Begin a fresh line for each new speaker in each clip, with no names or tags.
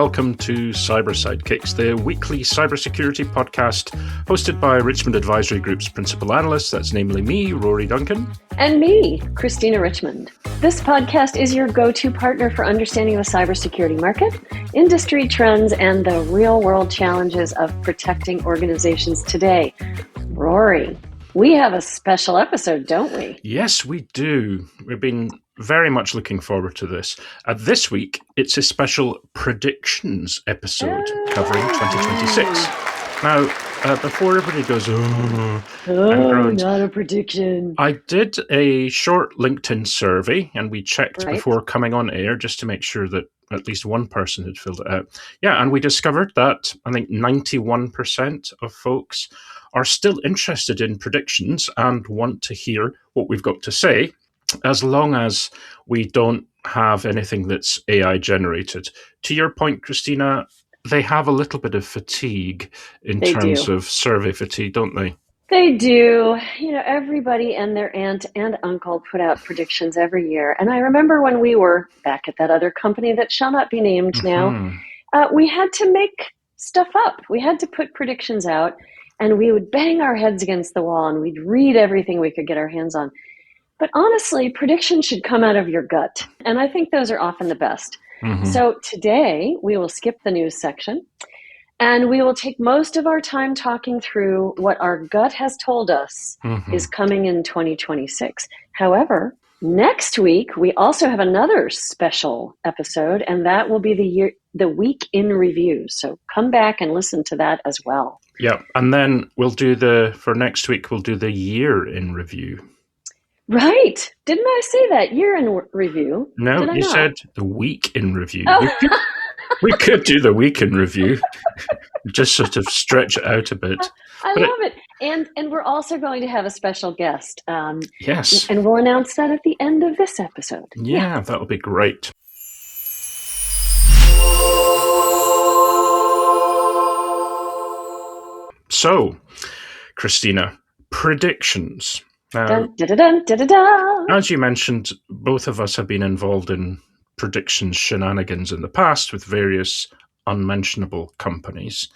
welcome to Sidekicks, the weekly cybersecurity podcast hosted by Richmond Advisory Group's principal analyst, that's namely me, Rory Duncan.
And me, Christina Richmond. This podcast is your go-to partner for understanding the cybersecurity market, industry trends, and the real-world challenges of protecting organizations today. Rory, we have a special episode, don't we?
Yes, we do. We've been very much looking forward to this. This week, it's a special predictions episode covering 2026. Now, before everybody goes,
not a prediction.
I did a short LinkedIn survey, and we checked before coming on air just to make sure that at least one person had filled it out. Yeah, and we discovered that I think 91% of folks are still interested in predictions and want to hear what we've got to say, as long as we don't have anything that's AI generated. To your point, Christina, they have a little bit of fatigue in terms of survey fatigue, don't they?
They do. You know, everybody and their aunt and uncle put out predictions every year. And I remember when we were back at that other company that shall not be named now, we had to make stuff up. We had to put predictions out, and we would bang our heads against the wall, and we'd read everything we could get our hands on. But honestly, predictions should come out of your gut. And I think those are often the best. So today, we will skip the news section, and we will take most of our time talking through what our gut has told us is coming in 2026. However, next week, we also have another special episode, and that will be the week in review. So come back and listen to that as well.
Yeah, and then for next week, we'll do the year in review.
Right. Didn't I say that? Year in review.
No, you said the week in review. Oh. We could do the week in review. Just sort of stretch it out a bit.
I love it. And we're also going to have a special guest.
Yes.
And we'll announce that at the end of this episode.
Yeah, that'll be great. So, Christina, predictions.
Dun, dun, dun, dun, dun.
As you mentioned, both of us have been involved in predictions shenanigans in the past with various unmentionable companies.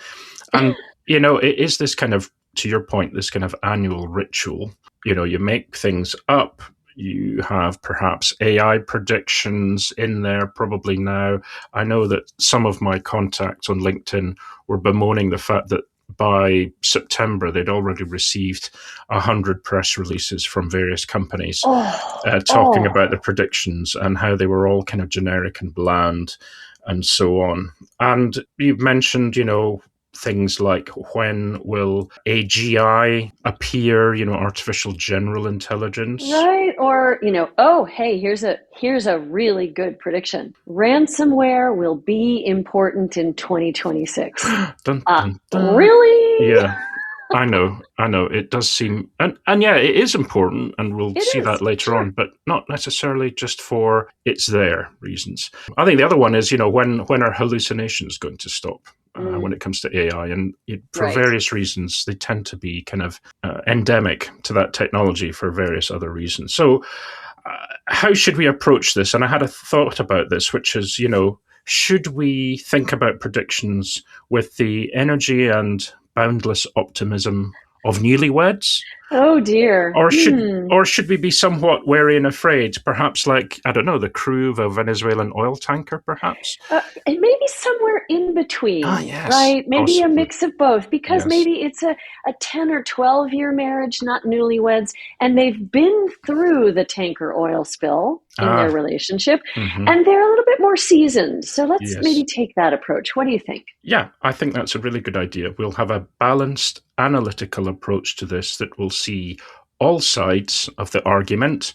And, you know, it is this kind of, to your point, this kind of annual ritual. You know, you make things up. You have perhaps AI predictions in there probably now. I know that some of my contacts on LinkedIn were bemoaning the fact that by September, they'd already received 100 press releases from various companies talking about the predictions and how they were all kind of generic and bland and so on. And you mentioned, you know, things like when will AGI appear, you know, artificial general intelligence.
Right. Or, you know, here's a really good prediction. Ransomware will be important in 2026.
Dun, dun, dun.
Really?
Yeah. I know. It does seem, and yeah, it is important, and we'll see that later on, but not necessarily just for it's there reasons. I think the other one is, you know, when are hallucinations going to stop when it comes to AI? And for various reasons, they tend to be kind of endemic to that technology for various other reasons. So how should we approach this? And I had a thought about this, which is, you know, should we think about predictions with the energy and boundless optimism of newlyweds?
Oh dear.
Or should we be somewhat wary and afraid? Perhaps like, I don't know, the crew of a Venezuelan oil tanker, perhaps?
And maybe somewhere in between,
yes,
right? Maybe
possibly.
a mix of both, because maybe it's a 10 or 12-year marriage, not newlyweds, and they've been through the tanker oil spill in their relationship, and they're a little bit more seasoned. So let's maybe take that approach. What do you think?
Yeah, I think that's a really good idea. We'll have a balanced, analytical approach to this that will see all sides of the argument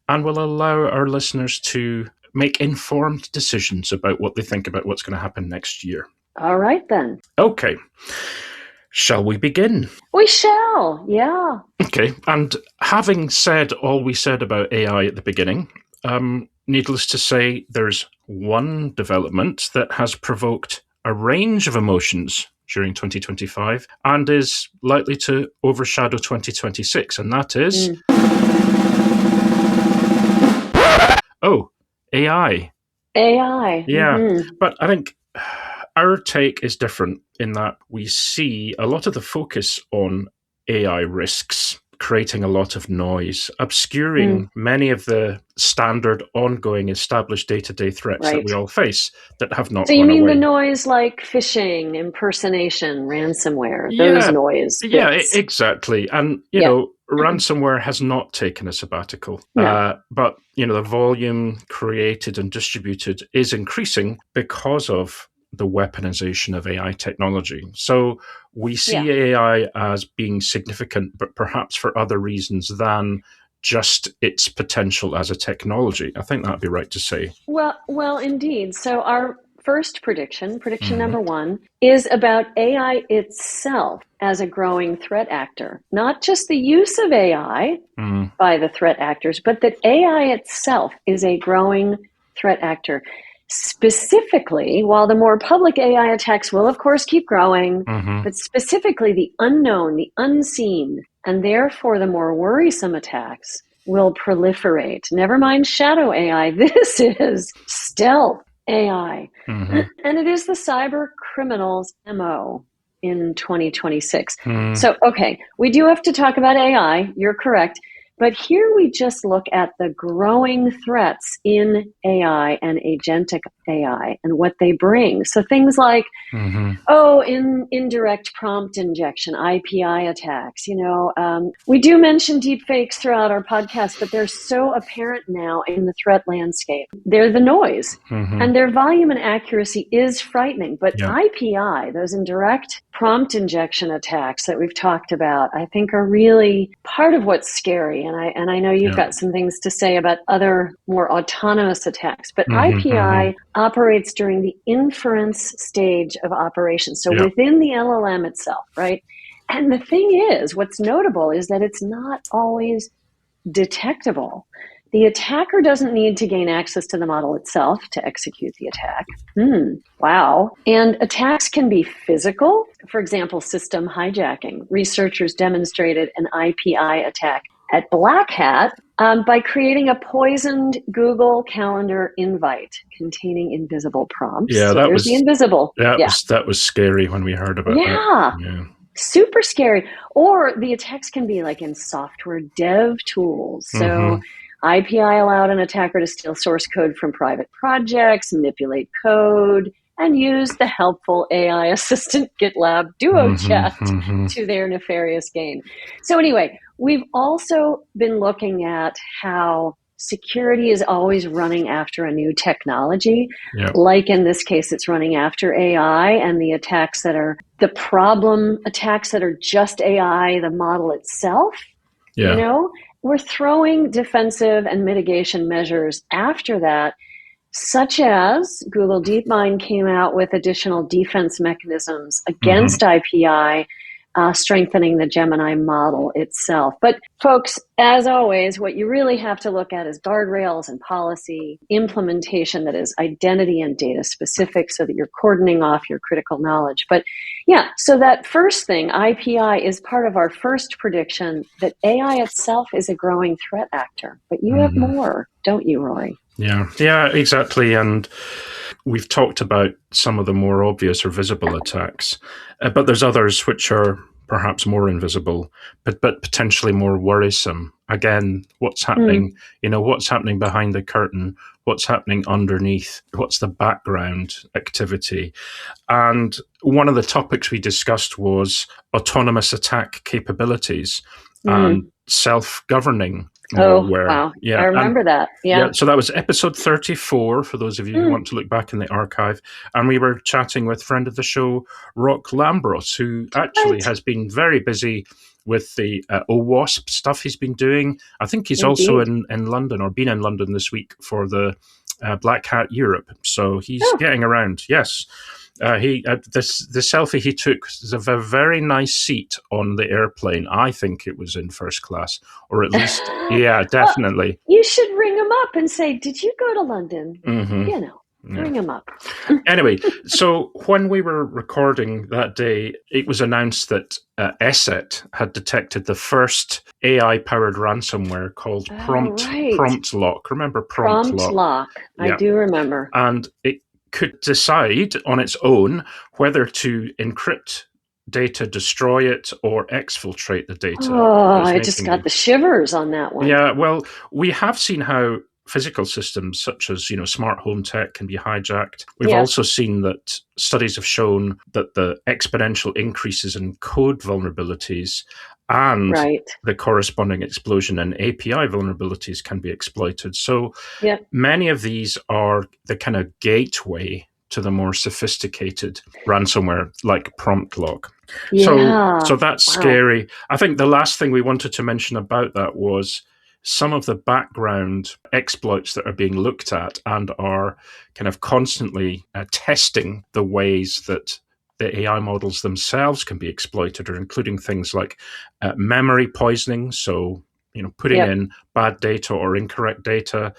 and will allow our listeners to make informed decisions about what they think about what's going to happen next year.
All right, then.
Okay. Shall we begin?
We shall, yeah.
Okay, and having said all we said about AI at the beginning, needless to say, there's one development that has provoked a range of emotions during 2025 and is likely to overshadow 2026, and that is AI.
AI.
Yeah, but I think Our take is different in that we see a lot of the focus on AI risks creating a lot of noise, obscuring many of the standard, ongoing, established day-to-day threats that we all face that have not gone away.
So you mean the noise like phishing, impersonation, ransomware, those noise bits?
Yeah, exactly. And, you know, ransomware has not taken a sabbatical.
No.
But, you know, the volume created and distributed is increasing because of the weaponization of AI technology. So we see AI as being significant, but perhaps for other reasons than just its potential as a technology. I think that'd be right to say.
Well, indeed. So our first prediction number one, is about AI itself as a growing threat actor. Not just the use of AI by the threat actors, but that AI itself is a growing threat actor. Specifically, while the more public AI attacks will, of course, keep growing, but specifically the unknown, the unseen, and therefore the more worrisome attacks will proliferate. Never mind shadow AI. This is stealth AI. And it is the cyber criminals' MO in 2026. So, okay, we do have to talk about AI. You're correct. But here we just look at the growing threats in AI and agentic AI and what they bring. So things like, indirect prompt injection, IPI attacks. You know, we do mention deepfakes throughout our podcast, but they're so apparent now in the threat landscape. They're the noise, and their volume and accuracy is frightening. But IPI, those indirect prompt injection attacks that we've talked about, I think are really part of what's scary. And I know you've got some things to say about other more autonomous attacks, but IPI operates during the inference stage of operation. So within the LLM itself, right? And the thing is, what's notable is that it's not always detectable. The attacker doesn't need to gain access to the model itself to execute the attack. Wow. And attacks can be physical. For example, system hijacking. Researchers demonstrated an IPI attack at Black Hat by creating a poisoned Google Calendar invite containing invisible prompts.
Yeah,
so
that was
the invisible.
That was scary when we heard about that.
Yeah. Super scary. Or the attacks can be like in software dev tools. So IPI allowed an attacker to steal source code from private projects, manipulate code, and use the helpful AI assistant GitLab Duo chat to their nefarious gain. So anyway, we've also been looking at how security is always running after a new technology. Like in this case, it's running after AI, and the attacks that are the problem attacks that are just AI, the model itself, you know, we're throwing defensive and mitigation measures after that, such as Google DeepMind came out with additional defense mechanisms against IPI, strengthening the Gemini model itself. But folks, as always, what you really have to look at is guardrails and policy implementation that is identity and data specific so that you're cordoning off your critical knowledge. But yeah, so that first thing, IPI, is part of our first prediction that AI itself is a growing threat actor. But you have more, don't you, Rory?
Yeah, exactly. And we've talked about some of the more obvious or visible attacks, but there's others which are perhaps more invisible, but potentially more worrisome. Again, what's happening? You know, what's happening behind the curtain? What's happening underneath? What's the background activity? And one of the topics we discussed was autonomous attack capabilities and self-governing.
Wow. Yeah, I remember that. Yeah.
So that was episode 34, for those of you who want to look back in the archive. And we were chatting with friend of the show, Rock Lambros, who actually has been very busy with the OWASP stuff he's been doing. I think he's also in London, or been in London this week for the Black Hat Europe. So he's getting around. Yes. The selfie he took was of a very nice seat on the airplane. I think it was in first class, or at least, definitely.
Well, you should ring him up and say, "Did you go to London?" You know, ring him up.
Anyway, so when we were recording that day, it was announced that ESET had detected the first AI-powered ransomware called Prompt Lock. Remember Prompt Lock?
I do remember.
And it could decide on its own whether to encrypt data, destroy it, or exfiltrate the data.
Oh, I just got the shivers on that one.
Yeah, well, we have seen how physical systems such as, smart home tech can be hijacked. We've also seen that studies have shown that the exponential increases in code vulnerabilities and the corresponding explosion in API vulnerabilities can be exploited. So many of these are the kind of gateway to the more sophisticated ransomware like prompt lock. So that's scary. I think the last thing we wanted to mention about that was some of the background exploits that are being looked at and are kind of constantly testing the ways that the AI models themselves can be exploited, or including things like memory poisoning. So, putting in bad data or incorrect data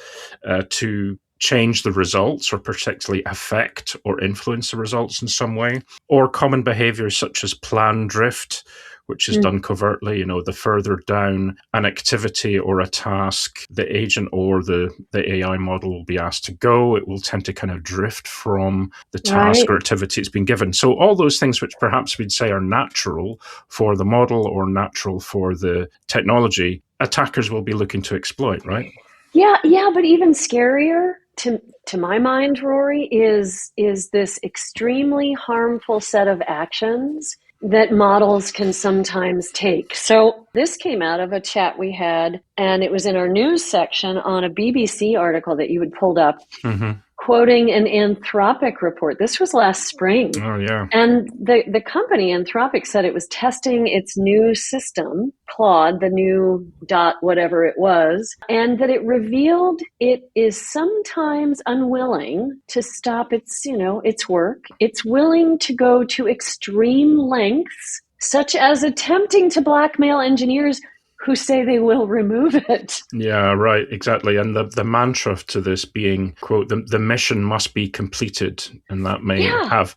to change the results or particularly affect or influence the results in some way, or common behaviors such as plan drift, which is done covertly. The further down an activity or a task the agent or the AI model will be asked to go, it will tend to kind of drift from the task or activity it's been given. So all those things which perhaps we'd say are natural for the model or natural for the technology, attackers will be looking to exploit, right?
Yeah, but even scarier to my mind, Rory, is this extremely harmful set of actions that models can sometimes take. So this came out of a chat we had, and it was in our news section on a BBC article that you had pulled up, quoting an Anthropic report. This was last spring.
Oh, yeah.
And the company, Anthropic, said it was testing its new system, Claude, the new dot whatever it was, and that it revealed it is sometimes unwilling to stop its work. It's willing to go to extreme lengths, such as attempting to blackmail engineers who say they will remove it.
Yeah, right, exactly. And the mantra to this being, quote, the mission must be completed, and that may have,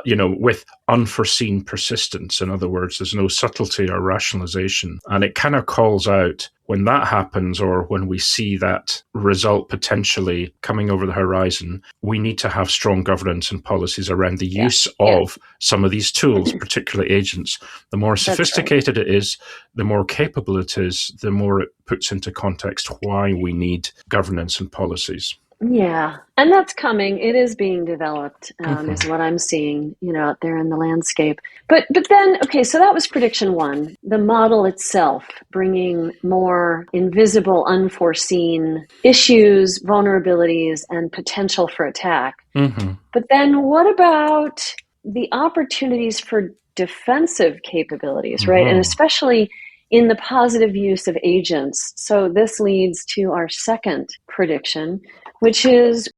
with unforeseen persistence. In other words, there's no subtlety or rationalization. And it kind of calls out when that happens, or when we see that result potentially coming over the horizon, we need to have strong governance and policies around the use of some of these tools, particularly agents. The more sophisticated it is, the more capable it is, the more it puts into context why we need governance and policies.
Yeah, and that's coming. It is being developed, is what I'm seeing, out there in the landscape. But then, okay, so that was prediction one, the model itself, bringing more invisible, unforeseen issues, vulnerabilities, and potential for attack. But then what about the opportunities for defensive capabilities, right? And especially in the positive use of agents. So this leads to our second prediction, which is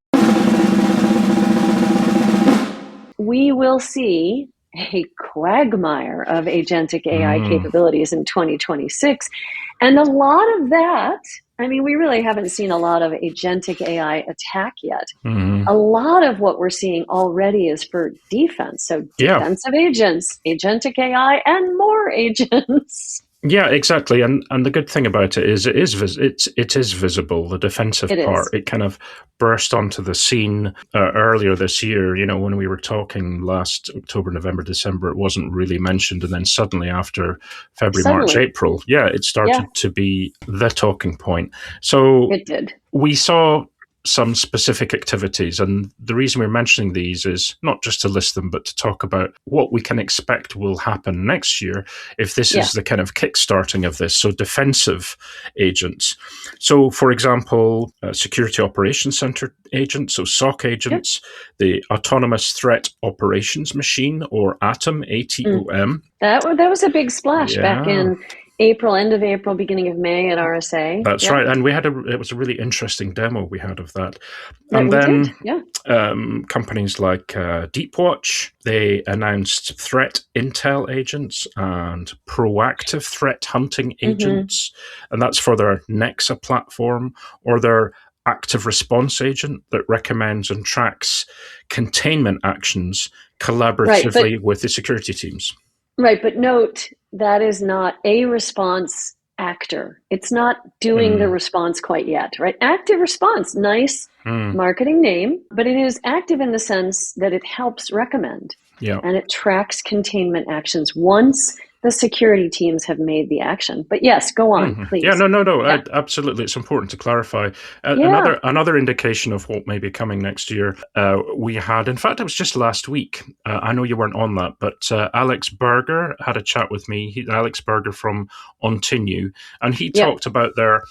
we will see a quagmire of agentic AI capabilities in 2026. And a lot of that, we really haven't seen a lot of agentic AI attack yet. A lot of what we're seeing already is for defense. So defensive agents, agentic AI, and more agents.
Yeah, exactly. And the good thing about it is it is visible, the defensive part. It kind of burst onto the scene earlier this year. When we were talking last October, November, December, it wasn't really mentioned. And then suddenly after February, March, April, it started to be the talking point. So
it did.
We saw some specific activities. And the reason we're mentioning these is not just to list them, but to talk about what we can expect will happen next year if this is the kind of kickstarting of this. So defensive agents. So, for example, Security Operations Center agents, so SOC agents, the Autonomous Threat Operations Machine, or ATOM, ATOM.
That was a big splash back in April, end of April, beginning of May at RSA.
That's right. And it was a really interesting demo we had of that. And then companies like Deepwatch, they announced threat intel agents and proactive threat hunting agents. And that's for their Nexa platform, or their active response agent that recommends and tracks containment actions collaboratively with the security teams.
Right, but note, that is not a response actor. It's not doing the response quite yet, right? Active response, nice marketing name, but it is active in the sense that it helps recommend.
Yeah.
And it tracks containment actions once the security teams have made the action. But yes, go on, please.
Yeah, no.
Yeah.
Absolutely. It's important to clarify.
Yeah.
Another indication of what may be coming next year, we had, in fact, it was just last week. I know you weren't on that, but Alex Berger had a chat with me. Alex Berger from Ontinu, and he talked about their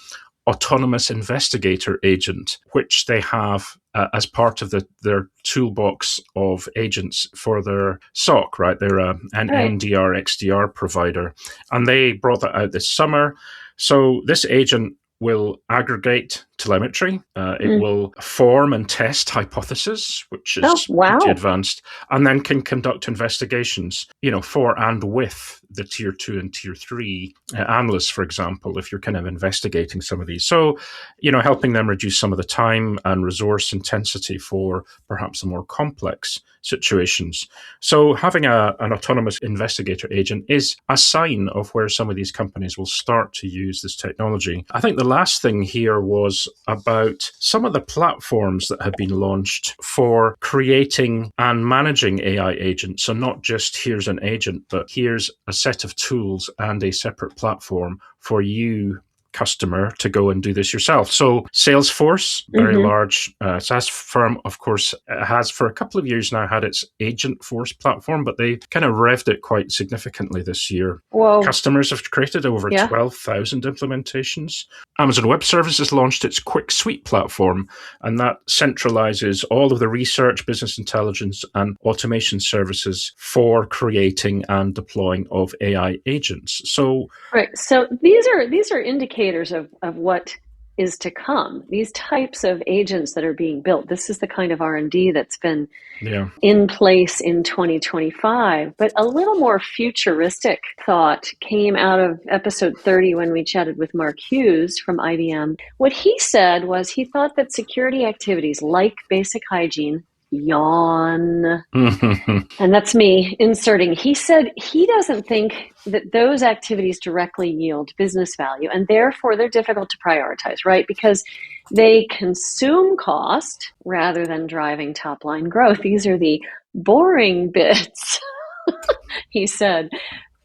autonomous investigator agent, which they have as part of their toolbox of agents for their SOC, right? They're an NDR, XDR provider, and they brought that out this summer. So this agent will aggregate telemetry. It will form and test hypotheses, which is pretty advanced, and then can conduct investigations, for and with the tier 2 and tier 3 analysts, for example, if you're kind of investigating some of these. So, helping them reduce some of the time and resource intensity for perhaps the more complex situations. So having an autonomous investigator agent is a sign of where some of these companies will start to use this technology. I think the last thing here was about some of the platforms that have been launched for creating and managing AI agents. So not just here's an agent, but here's a set of tools and a separate platform for you, customer, to go and do this yourself. So Salesforce, very large SaaS firm, of course, has for a couple of years now had its Agentforce platform, but they kind of revved it quite significantly this year.
Whoa.
Customers have created over 12,000 implementations. Amazon Web Services launched its Quick Suite platform, and that centralizes all of the research, business intelligence, and automation services for creating and deploying of AI agents. So
these are indicators of what is to come. These types of agents that are being built. This is the kind of R&D that's been in place in 2025. But a little more futuristic thought came out of episode 30 when we chatted with Mark Hughes from IBM. What he said was he thought that security activities like basic hygiene, yawn. And that's me inserting. He said he doesn't think that those activities directly yield business value, and therefore they're difficult to prioritize, right? Because they consume cost rather than driving top line growth. These are the boring bits, he said.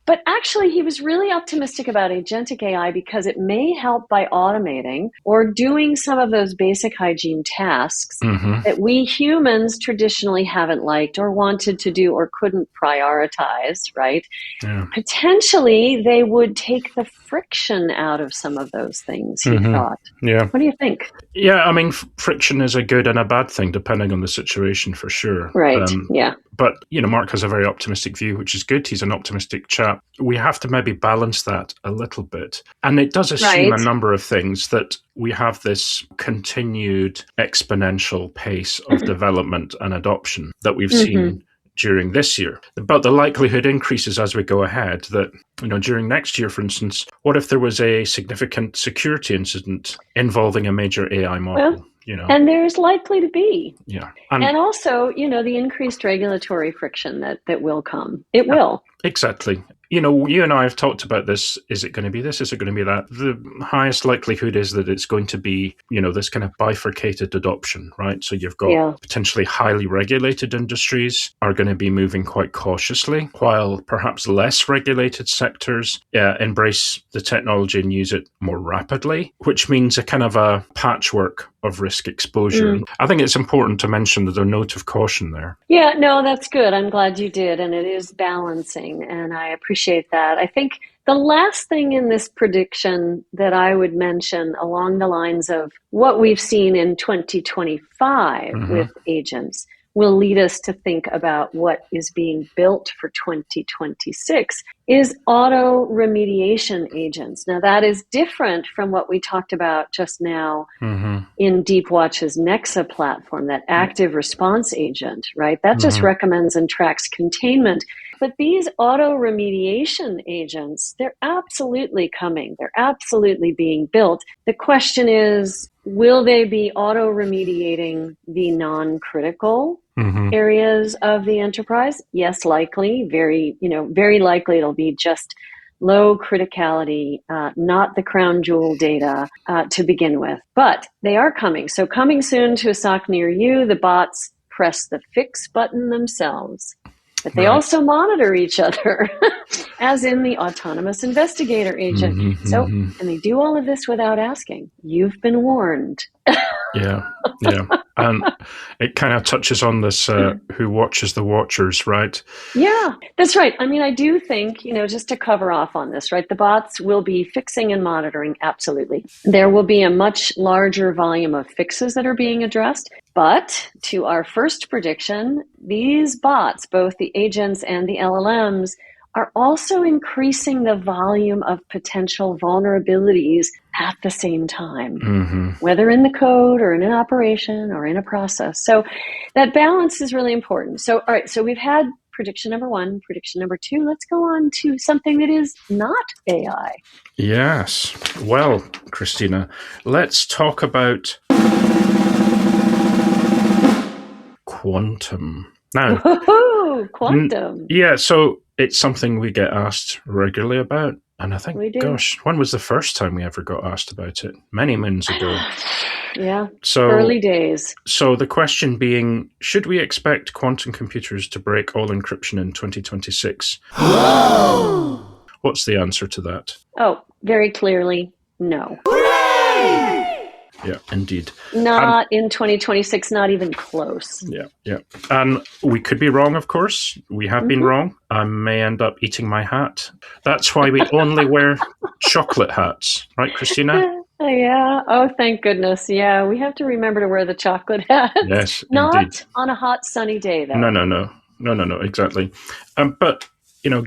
But actually, he was really optimistic about agentic AI because it may help by automating or doing some of those basic hygiene tasks that we humans traditionally haven't liked or wanted to do or couldn't prioritize, right? Yeah. Potentially, they would take the friction out of some of those things, he thought.
Yeah.
What do you think?
Yeah, I mean, friction is a good and a bad thing, depending on the situation, for sure.
Right, yeah.
But, Mark has a very optimistic view, which is good. He's an optimistic chap. We have to maybe balance that a little bit. And it does assume a number of things, that we have this continued exponential pace of development and adoption that we've seen during this year. But the likelihood increases as we go ahead that, during next year, for instance, what if there was a significant security incident involving a major AI model?
Well, and there's likely to be.
Yeah.
And also, the increased regulatory friction that will come. It will.
Exactly. You and I have talked about this. Is it going to be this? Is it going to be that? The highest likelihood is that it's going to be, this kind of bifurcated adoption, right? So you've got potentially highly regulated industries are going to be moving quite cautiously, while perhaps less regulated sectors embrace the technology and use it more rapidly, which means a kind of a patchwork of risk exposure. I think it's important to mention that a note of caution there.
Yeah, no, that's good. I'm glad you did. And it is balancing. And I appreciate that. I think the last thing in this prediction that I would mention along the lines of what we've seen in 2025 with agents will lead us to think about what is being built for 2026 is auto remediation agents. Now, that is different from what we talked about just now in Deepwatch's Nexa platform, that active response agent, right? That just recommends and tracks containment. But these auto remediation agents, they're absolutely coming. They're absolutely being built. The question is, will they be auto remediating the non-critical areas of the enterprise? Yes, likely. Very likely it'll be just low criticality, not the crown jewel data to begin with. But they are coming. So coming soon to a SOC near you, the bots press the fix button themselves. But they also monitor each other, as in the autonomous investigator agent. And they do all of this without asking. You've been warned.
Yeah. And it kind of touches on this who watches the watchers, right?
Yeah, that's right. I mean, I do think, just to cover off on this, right, the bots will be fixing and monitoring, absolutely. There will be a much larger volume of fixes that are being addressed. But to our first prediction, these bots, both the agents and the LLMs, are also increasing the volume of potential vulnerabilities at the same time, whether in the code or in an operation or in a process. So that balance is really important. So, all right, so we've had prediction number 1, prediction number 2. Let's go on to something that is not AI.
Yes. Well, Christina, let's talk about quantum. Now,
quantum.
Yeah, so it's something we get asked regularly about. And I think, gosh, when was the first time we ever got asked about it? Many moons ago.
Yeah,
so
early days.
So the question being, should we expect quantum computers to break all encryption in 2026? What's the answer to that?
Oh, very clearly, no.
Yeah, indeed.
Not in 2026, not even close.
Yeah. And we could be wrong, of course. We have been wrong. I may end up eating my hat. That's why we only wear chocolate hats. Right, Christina?
Yeah. Oh, thank goodness. Yeah, we have to remember to wear the chocolate hats.
Yes,
not
indeed.
On a hot, sunny day, though.
No, exactly. But,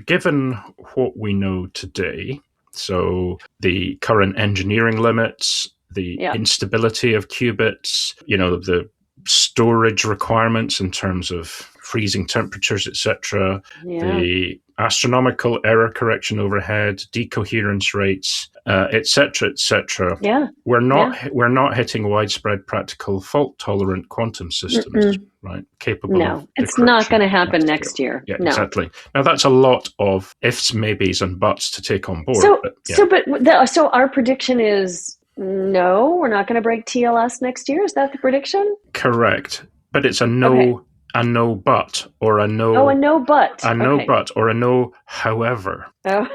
given what we know today, so the current engineering limits, the instability of qubits, the storage requirements in terms of freezing temperatures, etc., the astronomical error correction overhead, decoherence rates, etc., etc. We're not hitting widespread practical fault tolerant quantum systems, right? Capable of
it's not going to happen next year.
Yeah, exactly. Now that's a lot of ifs, maybes, and buts to take on board.
So our prediction is no, we're not going to break TLS next year. Is that the prediction?
Correct, but it's a no. A no but, or a no.
Oh, a no but.
A no but, or a no however.
Oh,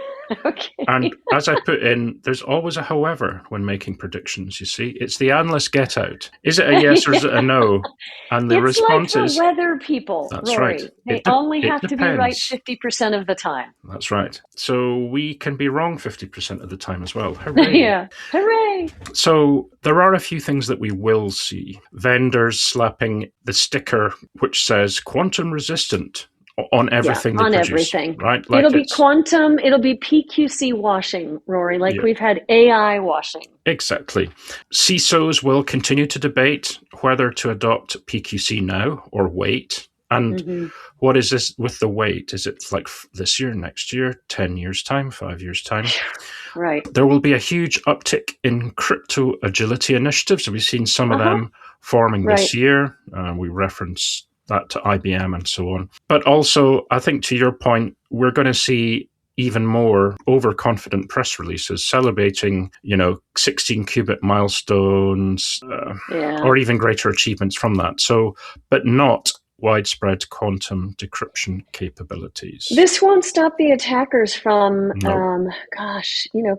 okay.
And as I put in, there's always a however when making predictions, you see. It's the analyst get out. Is it a yes or is it a no? And the response
like
is...
weather people,
That's
Rory.
right.
They only have to be right 50% of the time.
That's right. So we can be wrong 50% of the time as well. Hooray.
Yeah. Hooray.
So there are a few things that we will see. Vendors slapping the sticker which says quantum resistant on everything they produce,
everything,
right?
It'll be quantum, it'll be PQC washing, Rory, we've had AI washing.
Exactly. CISOs will continue to debate whether to adopt PQC now or wait. And what is this with the wait? Is it like this year, next year, 10 years' time, 5 years' time?
Right.
There will be a huge uptick in crypto agility initiatives. We've seen some of them forming this year. We referenced that to IBM and so on. But also, I think to your point, we're going to see even more overconfident press releases celebrating, 16 qubit milestones or even greater achievements from that. So, but not widespread quantum decryption capabilities.
This won't stop the attackers from,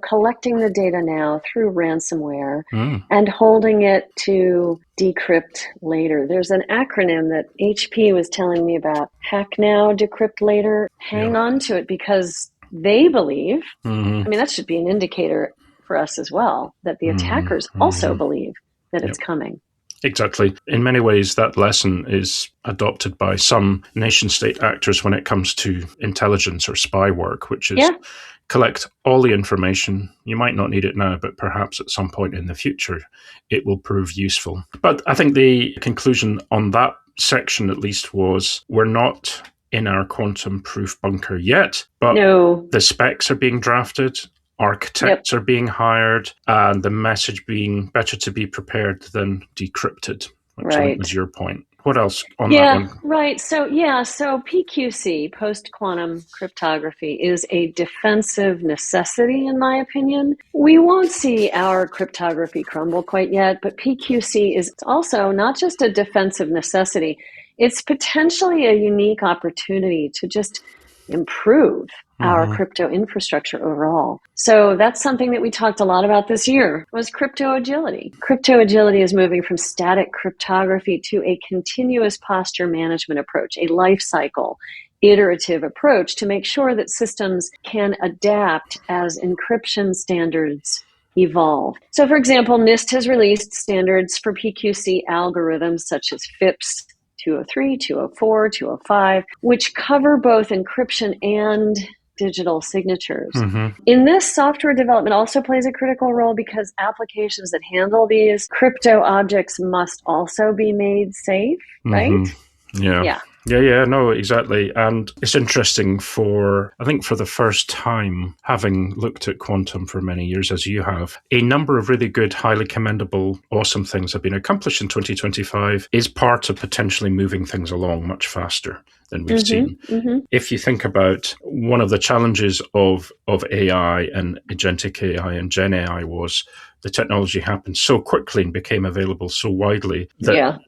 collecting the data now through ransomware and holding it to decrypt later. There's an acronym that HP was telling me about. Hack now, decrypt later. Hang on to it because they believe, that should be an indicator for us as well, that the attackers also believe that it's coming.
Exactly. In many ways, that lesson is adopted by some nation-state actors when it comes to intelligence or spy work, which is collect all the information. You might not need it now, but perhaps at some point in the future, it will prove useful. But I think the conclusion on that section, at least, was we're not in our quantum-proof bunker yet, but the specs are being drafted. Architects are being hired, and the message being better to be prepared than decrypted, which I think was your point. What else on that
Yeah,
one?
right. So PQC, post-quantum cryptography, is a defensive necessity, in my opinion. We won't see our cryptography crumble quite yet, but PQC is also not just a defensive necessity, it's potentially a unique opportunity to just improve our crypto infrastructure overall. So that's something that we talked a lot about this year, was crypto agility. Crypto agility is moving from static cryptography to a continuous posture management approach, a life cycle, iterative approach to make sure that systems can adapt as encryption standards evolve. So for example, NIST has released standards for PQC algorithms such as FIPS 203, 204, 205, which cover both encryption and digital signatures. In this, software development also plays a critical role because applications that handle these crypto objects must also be made safe, right?
Yeah. Yeah, no, exactly. And it's interesting I think for the first time, having looked at quantum for many years, as you have, a number of really good, highly commendable, awesome things have been accomplished in 2025 is part of potentially moving things along much faster than we've seen. If you think about one of the challenges of AI and agentic AI and Gen AI was the technology happened so quickly and became available so widely that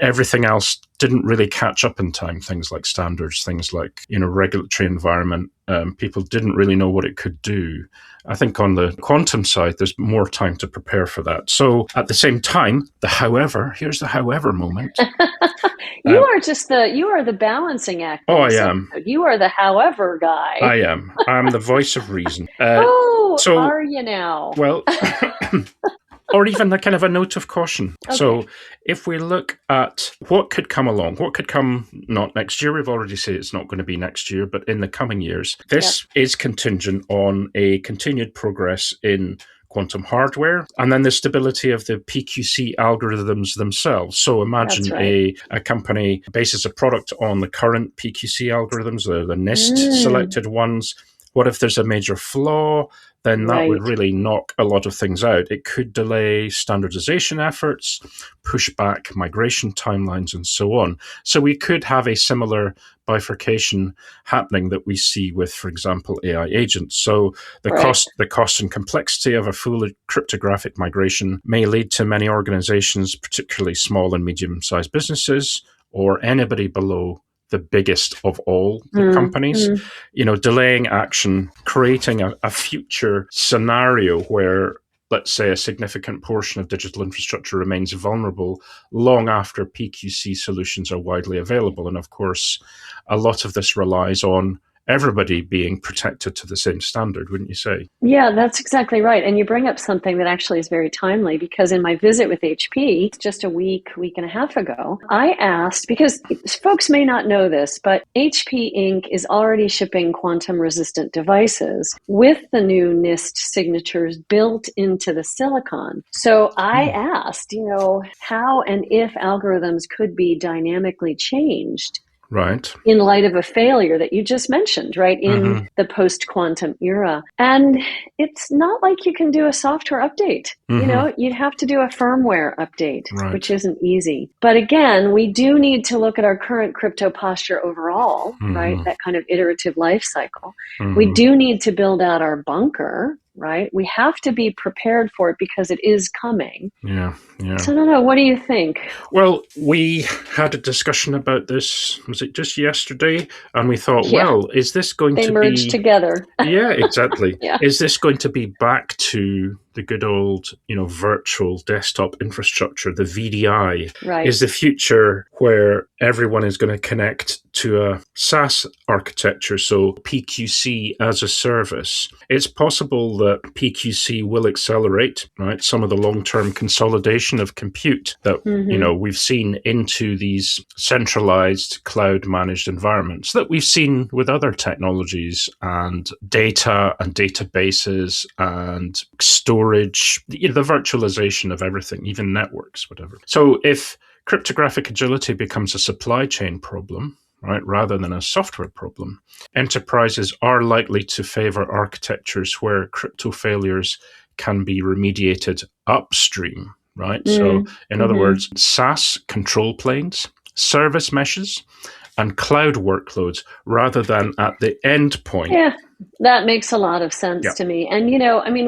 everything else didn't really catch up in time. Things like standards, things like, regulatory environment. People didn't really know what it could do. I think on the quantum side, there's more time to prepare for that. So at the same time, here's the however moment.
You are the balancing act.
Oh, I am.
You are the however guy.
I am. I'm the voice of reason.
Are you now?
Well, or even a kind of a note of caution. Okay. So if we look at what could come along, what could come not next year, we've already said it's not going to be next year, but in the coming years, this is contingent on a continued progress in quantum hardware, and then the stability of the PQC algorithms themselves. So imagine a company bases a product on the current PQC algorithms, the NIST selected ones. What if there's a major flaw? Then that would really knock a lot of things out. It could delay standardization efforts, push back migration timelines, and so on. So we could have a similar bifurcation happening that we see with, for example, AI agents. So the cost and complexity of a full cryptographic migration may lead to many organizations, particularly small and medium-sized businesses, or anybody below the biggest of all the companies, delaying action, creating a future scenario where, let's say, a significant portion of digital infrastructure remains vulnerable long after PQC solutions are widely available. And of course, a lot of this relies on everybody being protected to the same standard, wouldn't you say?
Yeah, that's exactly right. And you bring up something that actually is very timely, because in my visit with HP just a week and a half ago, I asked, because folks may not know this, but HP Inc. is already shipping quantum resistant devices with the new NIST signatures built into the silicon. So I asked, how and if algorithms could be dynamically changed in light of a failure that you just mentioned, in the post-quantum era. And it's not like you can do a software update. You'd have to do a firmware update, which isn't easy. But again, we do need to look at our current crypto posture overall, that kind of iterative life cycle. We do need to build out our bunker, we have to be prepared for it because it is coming.
Yeah.
So I don't know. What do you think?
Well, we had a discussion about this, was it just yesterday? And we thought, is this going to be...
They merged together.
Yeah, exactly. Is this going to be back to the good old, virtual desktop infrastructure, the VDI? Is the future where everyone is going to connect to a SaaS architecture, so PQC as a service? It's possible that PQC will accelerate, some of the long-term consolidation of compute that, we've seen into these centralized cloud-managed environments that we've seen with other technologies and data and databases and storage, the virtualization of everything, even networks, whatever. So if cryptographic agility becomes a supply chain problem, rather than a software problem, enterprises are likely to favor architectures where crypto failures can be remediated upstream, So in other words, SaaS control planes service meshes and cloud workloads rather than at the end point.
Yeah, that makes a lot of sense to me. And,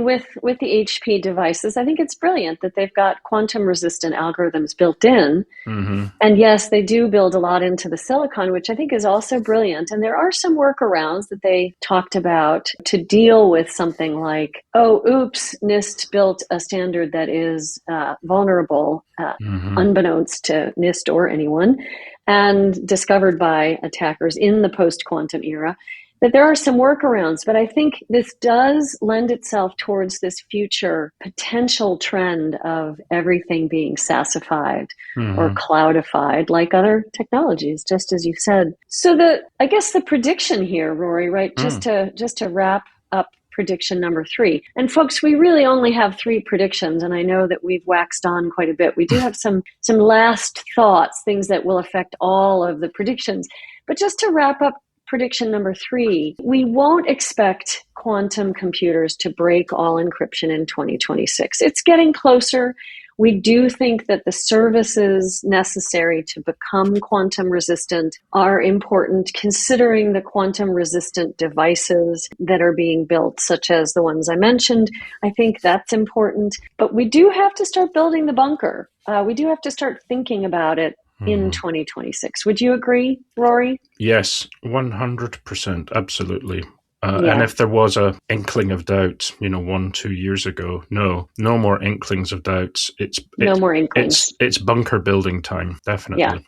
with the HP devices, I think it's brilliant that they've got quantum resistant algorithms built in.
Mm-hmm.
And yes, they do build a lot into the silicon, which I think is also brilliant. And there are some workarounds that they talked about to deal with something like, NIST built a standard that is vulnerable, unbeknownst to NIST or anyone, and discovered by attackers in the post-quantum era. That there are some workarounds, but I think this does lend itself towards this future potential trend of everything being SaaSified or cloudified, like other technologies, just as you said. So I guess the prediction here, Rory, right? Just to wrap up prediction number 3. And folks, we really only have 3 predictions, and I know that we've waxed on quite a bit. We do have some last thoughts, things that will affect all of the predictions. But just to wrap up prediction number 3, we won't expect quantum computers to break all encryption in 2026. It's getting closer. We do think that the services necessary to become quantum resistant are important, considering the quantum resistant devices that are being built, such as the ones I mentioned. I think that's important. But we do have to start building the bunker. We do have to start thinking about it in 2026. Would you agree, Rory?
Yes, 100%. Absolutely. And if there was a inkling of doubt, 1-2 years ago, no more inklings of doubts.
No more inklings.
It's bunker building time, definitely.
Yeah.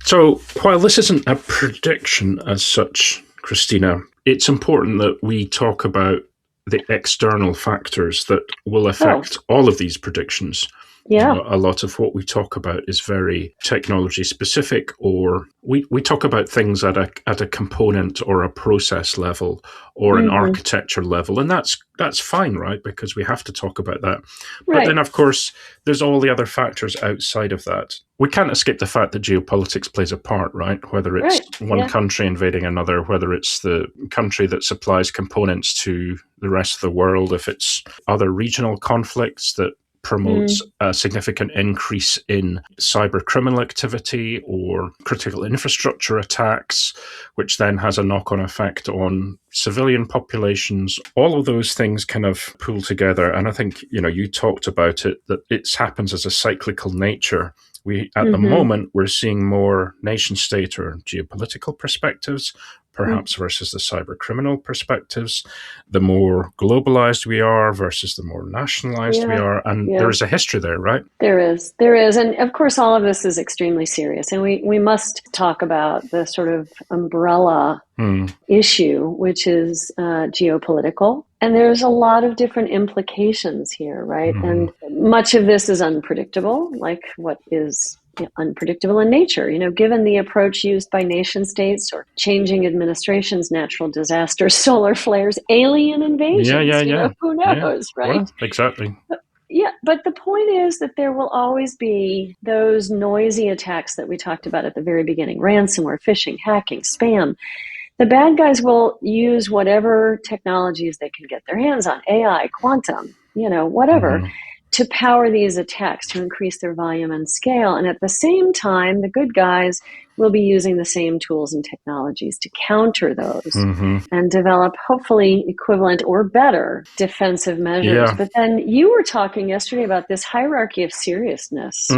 So while this isn't a prediction as such, Christina, it's important that we talk about the external factors that will affect all of these predictions.
Yeah.
A lot of what we talk about is very technology specific, or we talk about things at a component or a process level or an architecture level, and that's fine, right? Because we have to talk about that.
Right.
But then, of course, there's all the other factors outside of that. We can't escape the fact that geopolitics plays a part, right? Whether it's one country invading another, whether it's the country that supplies components to the rest of the world, if it's other regional conflicts that promotes a significant increase in cyber criminal activity or critical infrastructure attacks, which then has a knock-on effect on civilian populations. All of those things kind of pull together. And I think, you talked about it, that it happens as a cyclical nature. At the moment, we're seeing more nation-state or geopolitical perspectives, perhaps versus the cyber criminal perspectives, the more globalized we are versus the more nationalized we are. And there is a history there, right?
There is. And of course, all of this is extremely serious. And we must talk about the sort of umbrella issue, which is geopolitical. And there's a lot of different implications here, right? And much of this is unpredictable, like what is unpredictable in nature, given the approach used by nation states or changing administrations, natural disasters, solar flares, alien invasions. Who knows, right?
Well, exactly.
But the point is that there will always be those noisy attacks that we talked about at the very beginning: ransomware, phishing, hacking, spam. The bad guys will use whatever technologies they can get their hands on, AI, quantum, whatever, to power these attacks, to increase their volume and scale. And at the same time, the good guys will be using the same tools and technologies to counter those and develop hopefully equivalent or better defensive measures. But then you were talking yesterday about this hierarchy of seriousness.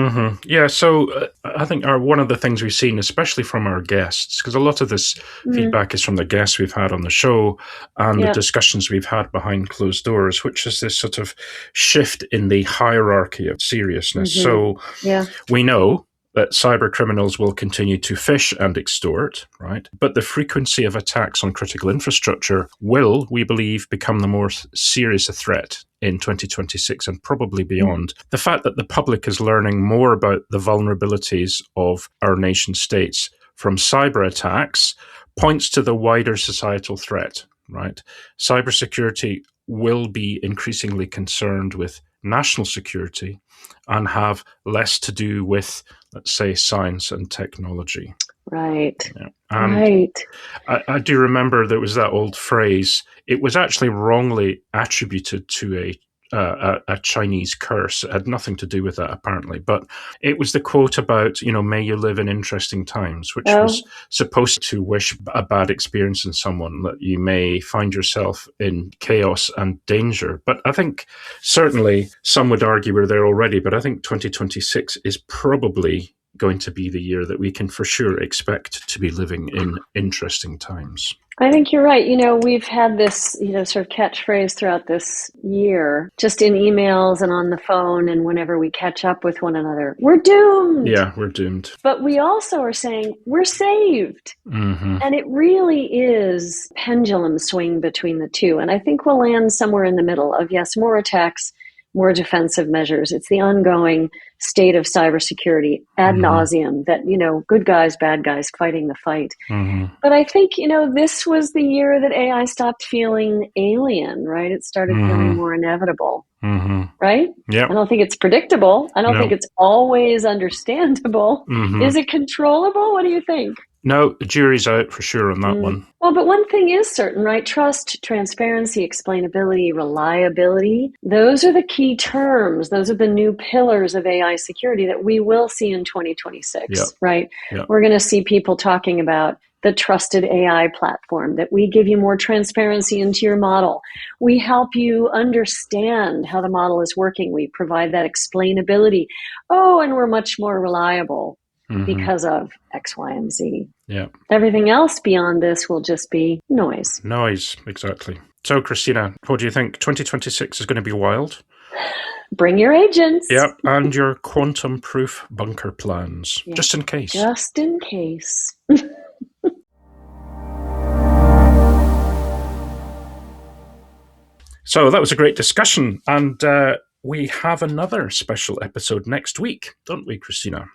Yeah, so I think one of the things we've seen, especially from our guests, because a lot of this feedback is from the guests we've had on the show and the discussions we've had behind closed doors, which is this sort of shift in the hierarchy of seriousness. So we know that cyber criminals will continue to phish and extort, right? But the frequency of attacks on critical infrastructure will, we believe, become the more serious a threat in 2026 and probably beyond. The fact that the public is learning more about the vulnerabilities of our nation states from cyber attacks points to the wider societal threat, right? Cybersecurity will be increasingly concerned with national security and have less to do with, let's say, science and technology.
Right.
And I do remember there was that old phrase. It was actually wrongly attributed to a a Chinese curse. It had nothing to do with that, apparently. But it was the quote about, may you live in interesting times, which was supposed to wish a bad experience in someone, that you may find yourself in chaos and danger. But I think certainly some would argue we're there already, but I think 2026 is probably going to be the year that we can for sure expect to be living in interesting times.
I think you're right. We've had this, sort of catchphrase throughout this year, just in emails and on the phone and whenever we catch up with one another. We're doomed.
Yeah, we're doomed.
But we also are saying we're saved.
Mm-hmm.
And it really is pendulum swing between the two. And I think we'll land somewhere in the middle of, yes, more attacks, more defensive measures. It's the ongoing state of cybersecurity ad nauseum that, good guys, bad guys fighting the fight. Mm-hmm. But I think, this was the year that AI stopped feeling alien, right? It started feeling more inevitable, right?
Yep.
I don't think it's predictable. I don't think it's always understandable. Is it controllable? What do you think?
No, the jury's out for sure on that one.
Well, but one thing is certain, right? Trust, transparency, explainability, reliability. Those are the key terms. Those are the new pillars of AI security that we will see in 2026, right? Yep. We're going to see people talking about the trusted AI platform, that we give you more transparency into your model. We help you understand how the model is working. We provide that explainability. Oh, and we're much more reliable. Because of X, Y, and Z.
Yeah.
Everything else beyond this will just be noise.
Noise, exactly. So, Christina, what do you think? 2026 is going to be wild?
Bring your agents.
Yep, and your quantum-proof bunker plans, just in case.
Just in case.
So that was a great discussion, and we have another special episode next week, don't we, Christina?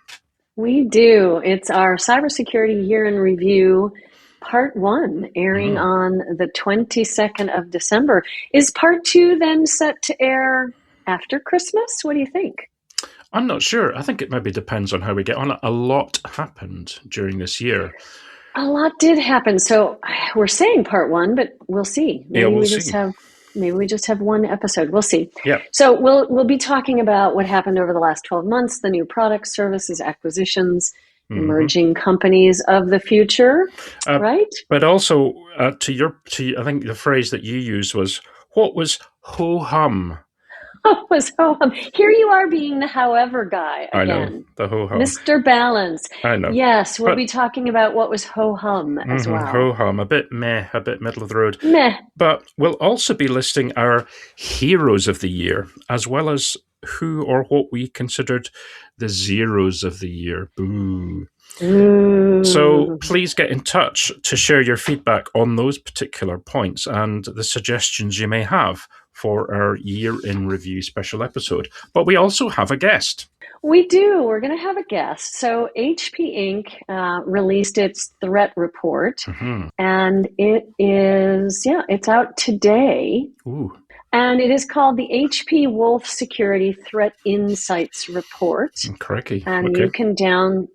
We do. It's our Cybersecurity Year in Review, Part 1, airing on the 22nd of December. Is Part 2 then set to air after Christmas? What do you think?
I'm not sure. I think it maybe depends on how we get on. A lot happened during this year.
A lot did happen. So we're saying Part 1, but we'll see. Maybe we just have one episode. We'll see.
Yeah.
So we'll be talking about what happened over the last 12 months, the new products, services, acquisitions, emerging companies of the future, right?
But also, I think the phrase that you used was, what was ho-hum?
What was ho-hum? Here you are being the however guy again.
I know, the ho-hum.
Mr. Balance.
I know.
Yes, we'll be talking about what was ho-hum as well.
Ho-hum, a bit meh, a bit middle of the road.
Meh.
But we'll also be listing our heroes of the year, as well as who or what we considered the zeros of the year. Boo.
Ooh.
So please get in touch to share your feedback on those particular points and the suggestions you may have for our Year in Review special episode. But we also have a guest.
We do. We're going to have a guest. So HP Inc. Released its threat report, and it is, it's out today.
Ooh.
And it is called the HP Wolf Security Threat Insights Report.
Crikey.
And you can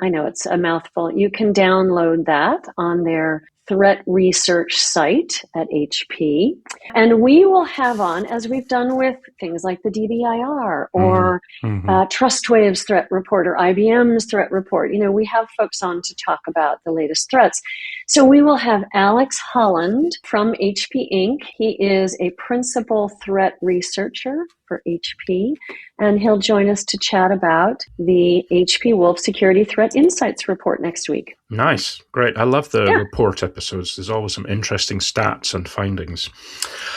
I know it's a mouthful, you can download that on their threat research site at HP. And we will have on, as we've done with things like the DBIR or TrustWave's threat report or IBM's threat report, we have folks on to talk about the latest threats. So we will have Alex Holland from HP Inc. He is a principal threat researcher for HP, and he'll join us to chat about the HP Wolf Security Threat Insights report next week.
Nice. Great. I love the report episodes. There's always some interesting stats and findings.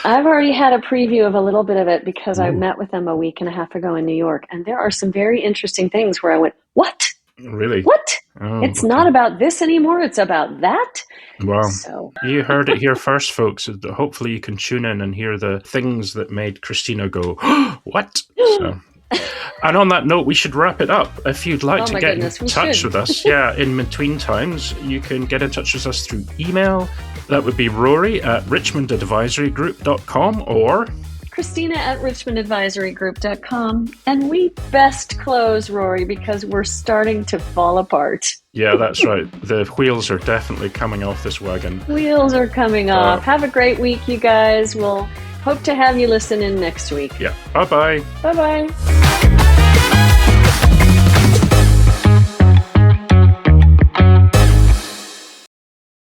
I've already had a preview of a little bit of it because I met with them a week and a half ago in New York, and there are some very interesting things where I went, what?
Really?
What? It's not about this anymore. It's about that.
Wow. So. You heard it here first, folks. Hopefully you can tune in and hear the things that made Christina go, what? So. And on that note, we should wrap it up. If you'd like to get in touch with us, in between times, you can get in touch with us through email. That would be Rory at richmondadvisorygroup.com or
Christina at richmondadvisorygroup.com. And we best close, Rory, because we're starting to fall apart.
Yeah, that's right. The wheels are definitely coming off this wagon.
Wheels are coming off. Have a great week, you guys. We'll Hope to have you listen in next week.
Yeah. Bye-bye.
Bye-bye.